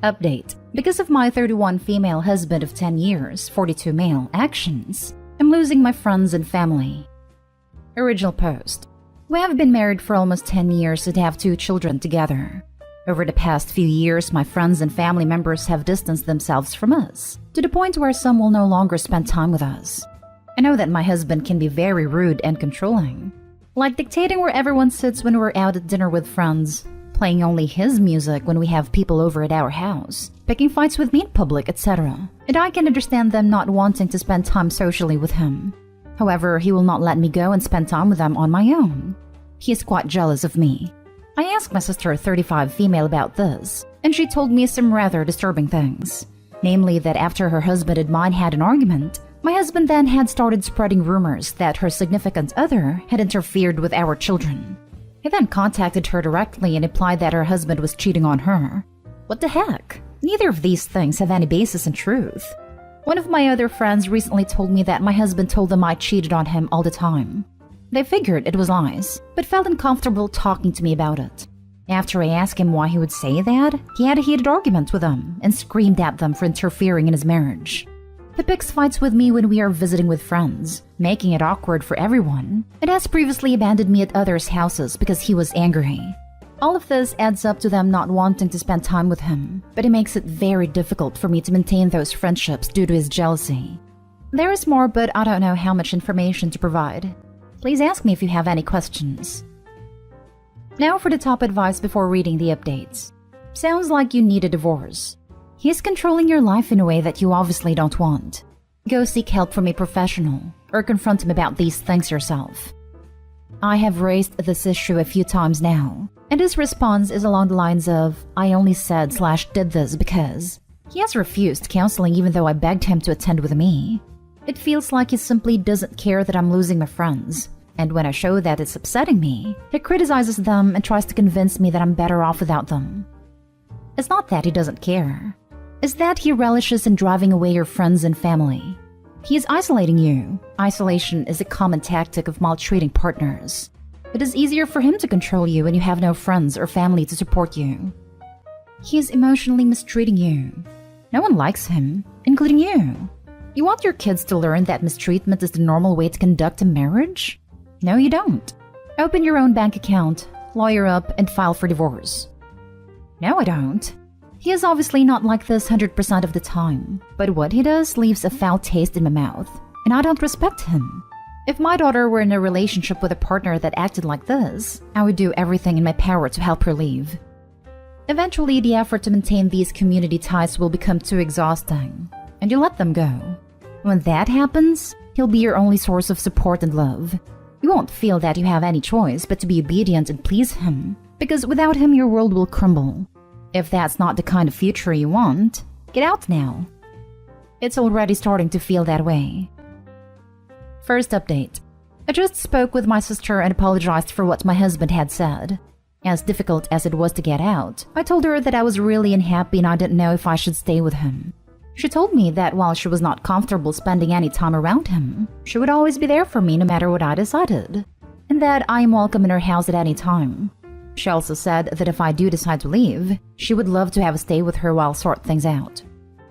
Update. Because of my 31 female husband of 10 years, 42 male actions, I'm losing my friends and family. Original post. We have been married for almost 10 years and have 2 children together. Over the past few years, my friends and family members have distanced themselves from us, to the point where some will no longer spend time with us. I know that my husband can be very rude and controlling, like dictating where everyone sits when we're out at dinner with friends, playing only his music when we have people over at our house, picking fights with me in public, etc. And I can understand them not wanting to spend time socially with him. However, he will not let me go and spend time with them on my own. He is quite jealous of me. I asked my sister, 35 female, about this, and she told me some rather disturbing things. Namely that after her husband and mine had an argument, my husband then had started spreading rumors that her significant other had interfered with our children. He then contacted her directly and implied that her husband was cheating on her. What the heck? Neither of these things have any basis in truth. One of my other friends recently told me that my husband told them I cheated on him all the time. They figured it was lies, but felt uncomfortable talking to me about it. After I asked him why he would say that, he had a heated argument with them and screamed at them for interfering in his marriage. He picks fights with me when we are visiting with friends, making it awkward for everyone, and has previously abandoned me at others' houses because he was angry. All of this adds up to them not wanting to spend time with him, but it makes it very difficult for me to maintain those friendships due to his jealousy. There is more, but I don't know how much information to provide. Please ask me if you have any questions. Now for the top advice before reading the updates. Sounds like you need a divorce. He is controlling your life in a way that you obviously don't want. Go seek help from a professional, or confront him about these things yourself. I have raised this issue a few times now, and his response is along the lines of, I only said/did this because. He has refused counseling even though I begged him to attend with me. It feels like he simply doesn't care that I'm losing my friends, and when I show that it's upsetting me, he criticizes them and tries to convince me that I'm better off without them. It's not that he doesn't care. It's that he relishes in driving away your friends and family. He is isolating you. Isolation is a common tactic of maltreating partners. It is easier for him to control you when you have no friends or family to support you. He is emotionally mistreating you. No one likes him, including you. You want your kids to learn that mistreatment is the normal way to conduct a marriage? No, you don't. Open your own bank account, lawyer up, and file for divorce. No, I don't. He is obviously not like this 100% of the time, but what he does leaves a foul taste in my mouth, and I don't respect him. If my daughter were in a relationship with a partner that acted like this, I would do everything in my power to help her leave. Eventually, the effort to maintain these community ties will become too exhausting, and you let them go. When that happens, he'll be your only source of support and love. You won't feel that you have any choice but to be obedient and please him, because without him your world will crumble. If that's not the kind of future you want, get out now. It's already starting to feel that way. First update. I just spoke with my sister and apologized for what my husband had said. As difficult as it was to get out, I told her that I was really unhappy and I didn't know if I should stay with him. She told me that while she was not comfortable spending any time around him, she would always be there for me no matter what I decided, and that I am welcome in her house at any time. She also said that if I do decide to leave, she would love to have a stay with her while sort things out.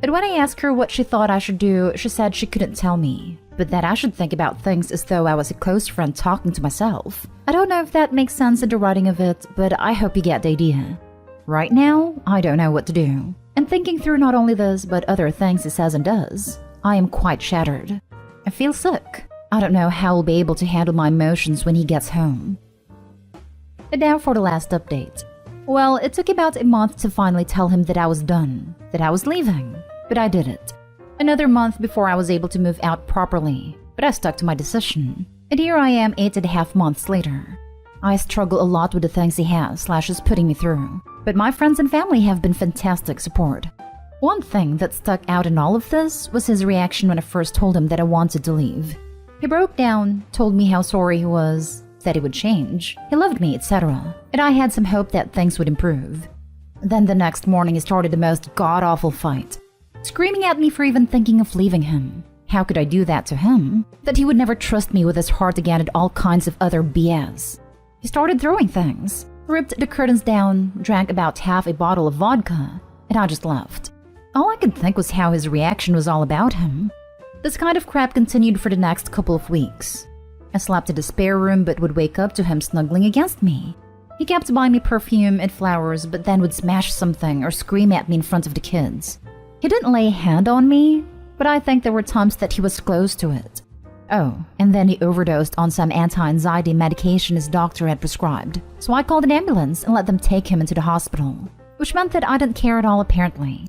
But when I asked her what she thought I should do, she said she couldn't tell me, but that I should think about things as though I was a close friend talking to myself. I don't know if that makes sense in the writing of it, but I hope you get the idea. Right now, I don't know what to do. And thinking through not only this, but other things he says and does, I am quite shattered. I feel sick. I don't know how I'll be able to handle my emotions when he gets home. And now for the last update. Well, it took about a month to finally tell him that I was done, that I was leaving, but I did it. Another month before I was able to move out properly, but I stuck to my decision. And here I am 8.5 months later. I struggle a lot with the things he has/is putting me through, but my friends and family have been fantastic support. One thing that stuck out in all of this was his reaction when I first told him that I wanted to leave. He broke down, told me how sorry he was, said he would change, he loved me, etc. And I had some hope that things would improve. Then the next morning he started the most god-awful fight, screaming at me for even thinking of leaving him. How could I do that to him? That he would never trust me with his heart again and all kinds of other BS. He started throwing things, ripped the curtains down, drank about half a bottle of vodka, and I just left. All I could think was how his reaction was all about him. This kind of crap continued for the next couple of weeks. I slept in the spare room but would wake up to him snuggling against me. He kept buying me perfume and flowers but then would smash something or scream at me in front of the kids. He didn't lay a hand on me, but I think there were times that he was close to it. Oh, and then he overdosed on some anti-anxiety medication his doctor had prescribed. So I called an ambulance and let them take him into the hospital, which meant that I didn't care at all apparently.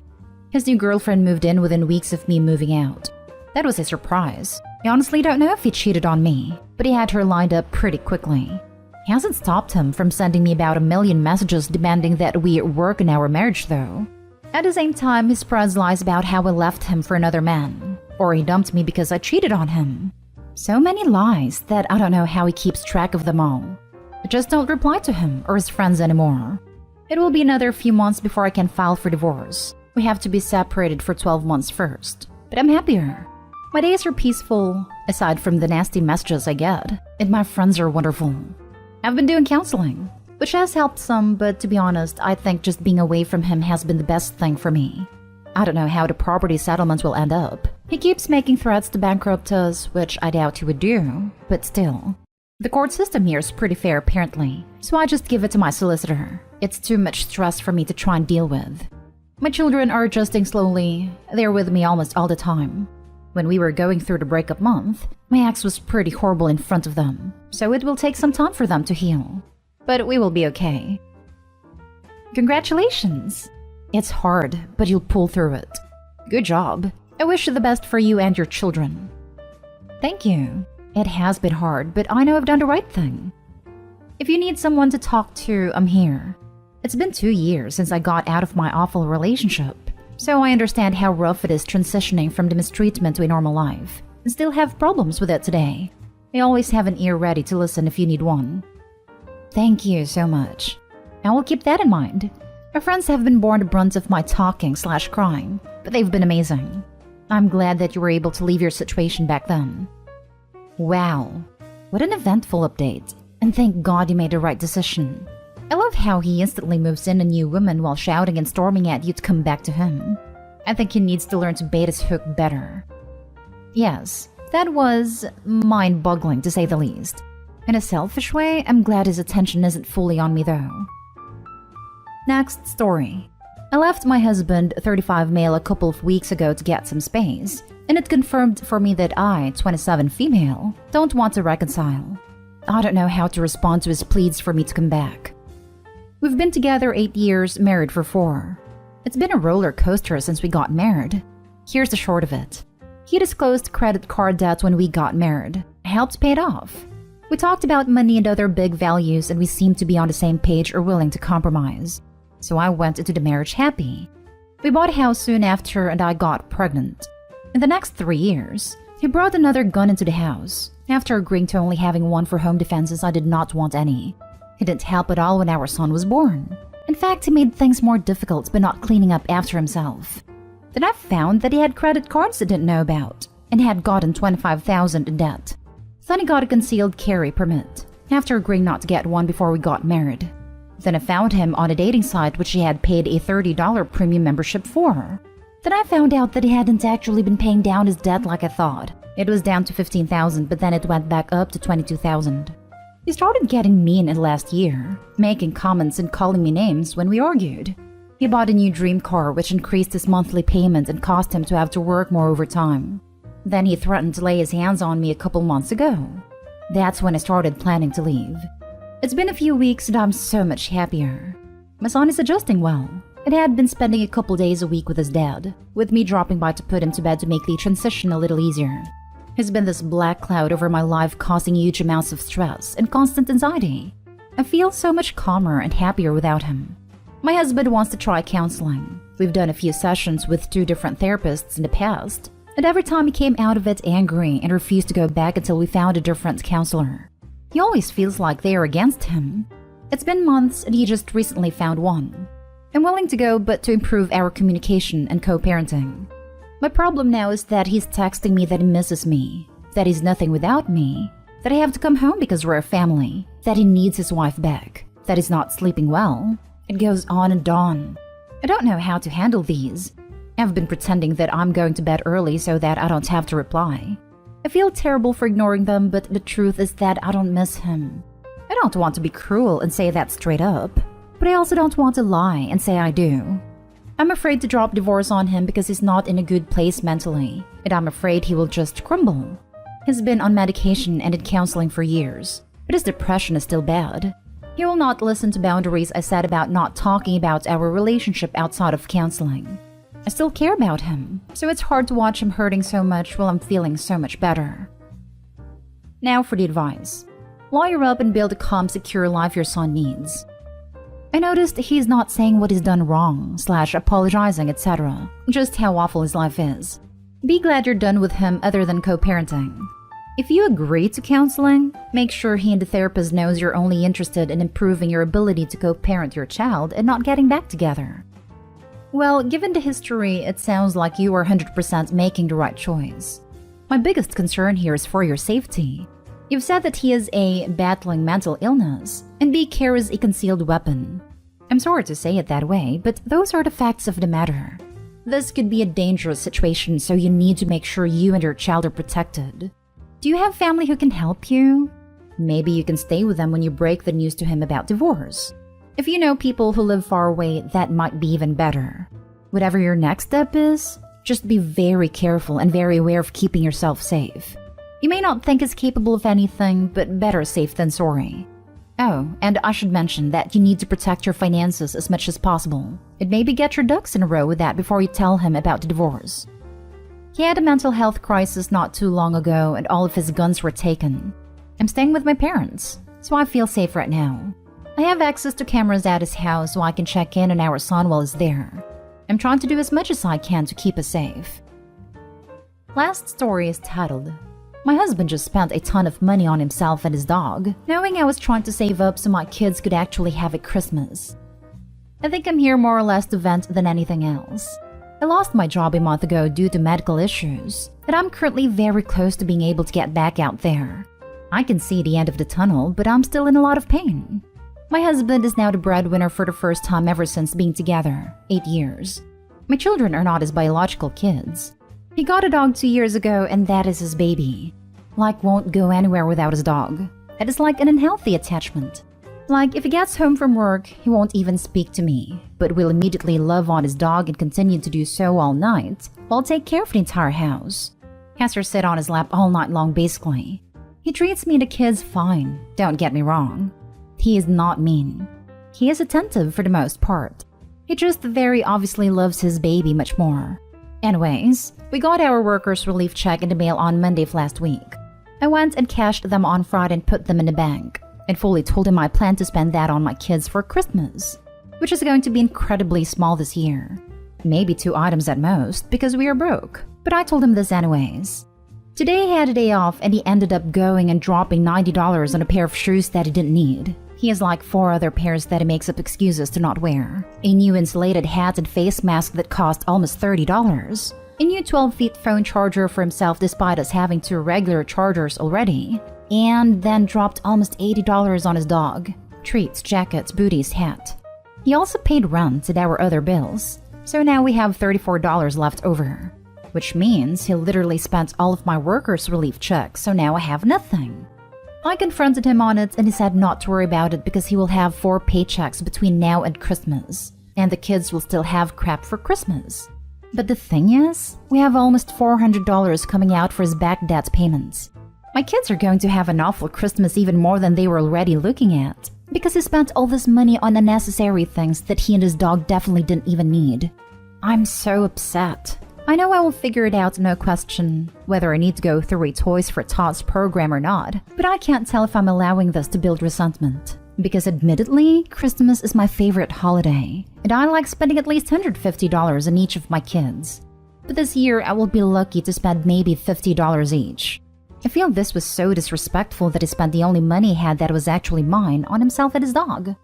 His new girlfriend moved in within weeks of me moving out. That was a surprise. I honestly don't know if he cheated on me, but he had her lined up pretty quickly. He hasn't stopped him from sending me about 1 million messages demanding that we work on our marriage though. At the same time, he spreads lies about how I left him for another man, or he dumped me because I cheated on him. So many lies that I don't know how he keeps track of them all. I just don't reply to him or his friends anymore. It will be another few months before I can file for divorce. We have to be separated for 12 months first, but I'm happier. My days are peaceful, aside from the nasty messages I get, and my friends are wonderful. I've been doing counseling, which has helped some, but to be honest, I think just being away from him has been the best thing for me. I don't know how the property settlement will end up. He keeps making threats to bankrupt us, which I doubt he would do, but still. The court system here is pretty fair apparently, so I just give it to my solicitor. It's too much stress for me to try and deal with. My children are adjusting slowly. They're with me almost all the time. When we were going through the breakup month, my ex was pretty horrible in front of them, so it will take some time for them to heal. But we will be okay. Congratulations! It's hard, but you'll pull through it. Good job. I wish you the best for you and your children. Thank you. It has been hard, but I know I've done the right thing. If you need someone to talk to, I'm here. It's been 2 years since I got out of my awful relationship, so I understand how rough it is transitioning from the mistreatment to a normal life, and still have problems with it today. I always have an ear ready to listen if you need one. Thank you so much. I will keep that in mind. My friends have been borne the brunt of my talking/crying, but they've been amazing. I'm glad that you were able to leave your situation back then. Wow, what an eventful update, and thank God you made the right decision. I love how he instantly moves in a new woman while shouting and storming at you to come back to him. I think he needs to learn to bait his hook better. Yes, that was mind-boggling to say the least. In a selfish way, I'm glad his attention isn't fully on me though. Next story. I left my husband, 35 male, a couple of weeks ago to get some space, and it confirmed for me that I, 27 female, don't want to reconcile. I don't know how to respond to his pleas for me to come back. We've been together 8 years, married for 4. It's been a roller coaster since we got married. Here's the short of it. He disclosed credit card debt when we got married. I helped pay it off. We talked about money and other big values, and we seemed to be on the same page or willing to compromise. So I went into the marriage happy. We bought a house soon after and I got pregnant. In the next 3 years, he brought another gun into the house. After agreeing to only having one for home defenses, I did not want any. He didn't help at all when our son was born. In fact, he made things more difficult by not cleaning up after himself. Then I found that he had credit cards I didn't know about, and had gotten $25,000 in debt. Then he got a concealed carry permit, after agreeing not to get one before we got married. Then I found him on a dating site which he had paid a $30 premium membership for. Then I found out that he hadn't actually been paying down his debt like I thought. It was down to $15,000, but then it went back up to $22,000. He started getting mean in the last year, making comments and calling me names when we argued. He bought a new dream car which increased his monthly payment and caused him to have to work more overtime. Then he threatened to lay his hands on me a couple months ago. That's when I started planning to leave. It's been a few weeks and I'm so much happier. My son is adjusting well, and had been spending a couple days a week with his dad, with me dropping by to put him to bed to make the transition a little easier. He's been this black cloud over my life, causing huge amounts of stress and constant anxiety. I feel so much calmer and happier without him. My husband wants to try counseling. We've done a few sessions with 2 different therapists in the past, and every time he came out of it angry and refused to go back until we found a different counselor. He always feels like they are against him. It's been months and he just recently found one. I'm willing to go, but to improve our communication and co-parenting. My problem now is that he's texting me that he misses me, that he's nothing without me, that I have to come home because we're a family, that he needs his wife back, that he's not sleeping well. It goes on and on. I don't know how to handle these. I've been pretending that I'm going to bed early so that I don't have to reply. I feel terrible for ignoring them, but the truth is that I don't miss him. I don't want to be cruel and say that straight up, but I also don't want to lie and say I do. I'm afraid to drop divorce on him because he's not in a good place mentally, and I'm afraid he will just crumble. He's been on medication and in counseling for years, but his depression is still bad. He will not listen to boundaries I said about not talking about our relationship outside of counseling. I still care about him, so it's hard to watch him hurting so much while I'm feeling so much better. Now for the advice. Lawyer up and build a calm, secure life your son needs. I noticed he's not saying what he's done wrong, /apologizing, etc. Just how awful his life is. Be glad you're done with him other than co-parenting. If you agree to counseling, make sure he and the therapist knows you're only interested in improving your ability to co-parent your child and not getting back together. Well, given the history, it sounds like you are 100% making the right choice. My biggest concern here is for your safety. You've said that he is battling mental illness, and B carries a concealed weapon. I'm sorry to say it that way, but those are the facts of the matter. This could be a dangerous situation, so you need to make sure you and your child are protected. Do you have family who can help you? Maybe you can stay with them when you break the news to him about divorce. If you know people who live far away, that might be even better. Whatever your next step is, just be very careful and very aware of keeping yourself safe. You may not think he's capable of anything, but better safe than sorry. Oh, and I should mention that you need to protect your finances as much as possible. And maybe get your ducks in a row with that before you tell him about the divorce. He had a mental health crisis not too long ago and all of his guns were taken. I'm staying with my parents, so I feel safe right now. I have access to cameras at his house so I can check in on our son while he's there. I'm trying to do as much as I can to keep us safe. Last story is titled, My husband just spent a ton of money on himself and his dog, knowing I was trying to save up so my kids could actually have a Christmas. I think I'm here more or less to vent than anything else. I lost my job a month ago due to medical issues, and I'm currently very close to being able to get back out there. I can see the end of the tunnel, but I'm still in a lot of pain. My husband is now the breadwinner for the first time ever since being together, 8 years. My children are not his biological kids. He got a dog 2 years ago and that is his baby. Like won't go anywhere without his dog. That is like an unhealthy attachment. Like if he gets home from work, he won't even speak to me, but will immediately love on his dog and continue to do so all night, while take care of the entire house. Has her sit on his lap all night long basically. He treats me and the kids fine, don't get me wrong. He is not mean. He is attentive for the most part. He just very obviously loves his baby much more. Anyways, we got our workers' relief check in the mail on Monday of last week. I went and cashed them on Friday and put them in the bank, and fully told him I plan to spend that on my kids for Christmas, which is going to be incredibly small this year. Maybe 2 items at most, because we are broke, but I told him this anyways. Today he had a day off and he ended up going and dropping $90 on a pair of shoes that he didn't need. He has like 4 other pairs that he makes up excuses to not wear. A new insulated hat and face mask that cost almost $30. A new 12-feet phone charger for himself despite us having 2 regular chargers already. And then dropped almost $80 on his dog. Treats, jackets, booties, hat. He also paid rent and our other bills. So now we have $34 left over. Which means he literally spent all of my workers' relief checks, so now I have nothing. I confronted him on it and he said not to worry about it because he will have 4 paychecks between now and Christmas, and the kids will still have crap for Christmas. But the thing is, we have almost $400 coming out for his back debt payments. My kids are going to have an awful Christmas even more than they were already looking at, because he spent all this money on unnecessary things that he and his dog definitely didn't even need. I'm so upset. I know I will figure it out, no question, whether I need to go through a Toys for Tots program or not, but I can't tell if I'm allowing this to build resentment. Because admittedly, Christmas is my favorite holiday, and I like spending at least $150 on each of my kids. But this year, I will be lucky to spend maybe $50 each. I feel this was so disrespectful that he spent the only money he had that was actually mine on himself and his dog.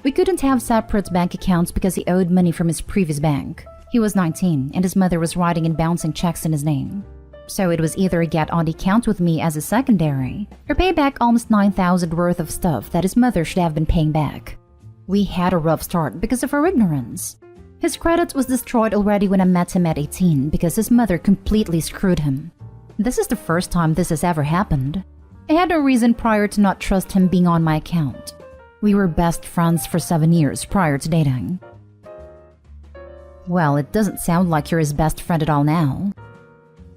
We couldn't have separate bank accounts because he owed money from his previous bank. He was 19 and his mother was writing and bouncing checks in his name. So it was either get on the account with me as a secondary or pay back almost $9,000 worth of stuff that his mother should have been paying back. We had a rough start because of our ignorance. His credit was destroyed already when I met him at 18 because his mother completely screwed him. This is the first time this has ever happened. I had no reason prior to not trust him being on my account. We were best friends for 7 years prior to dating. Well, it doesn't sound like you're his best friend at all now.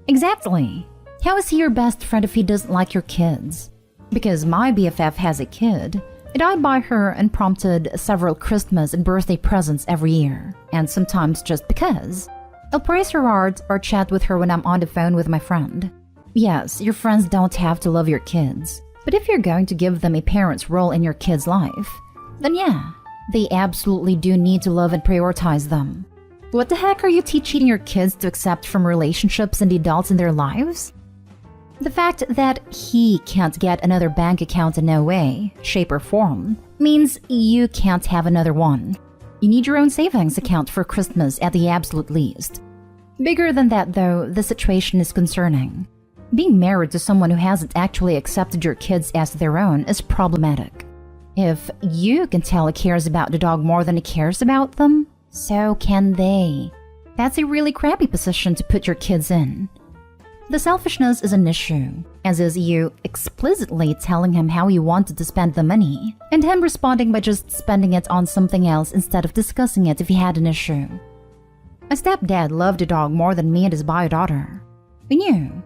Exactly. How is he your best friend if he doesn't like your kids? Because my BFF has a kid, and I buy her unprompted several Christmas and birthday presents every year, and sometimes just because. I'll praise her art or chat with her when I'm on the phone with my friend. Yes, your friends don't have to love your kids, but if you're going to give them a parent's role in your kid's life, then yeah, they absolutely do need to love and prioritize them. What the heck are you teaching your kids to accept from relationships and the adults in their lives? The fact that he can't get another bank account in no way, shape or form, means you can't have another one. You need your own savings account for Christmas at the absolute least. Bigger than that though, the situation is concerning. Being married to someone who hasn't actually accepted your kids as their own is problematic. If you can tell he cares about the dog more than he cares about them, so can they. That's a really crappy position to put your kids in. The selfishness is an issue, as is you explicitly telling him how you wanted to spend the money, and him responding by just spending it on something else instead of discussing it if he had an issue. My stepdad loved the dog more than me and his bio daughter. We knew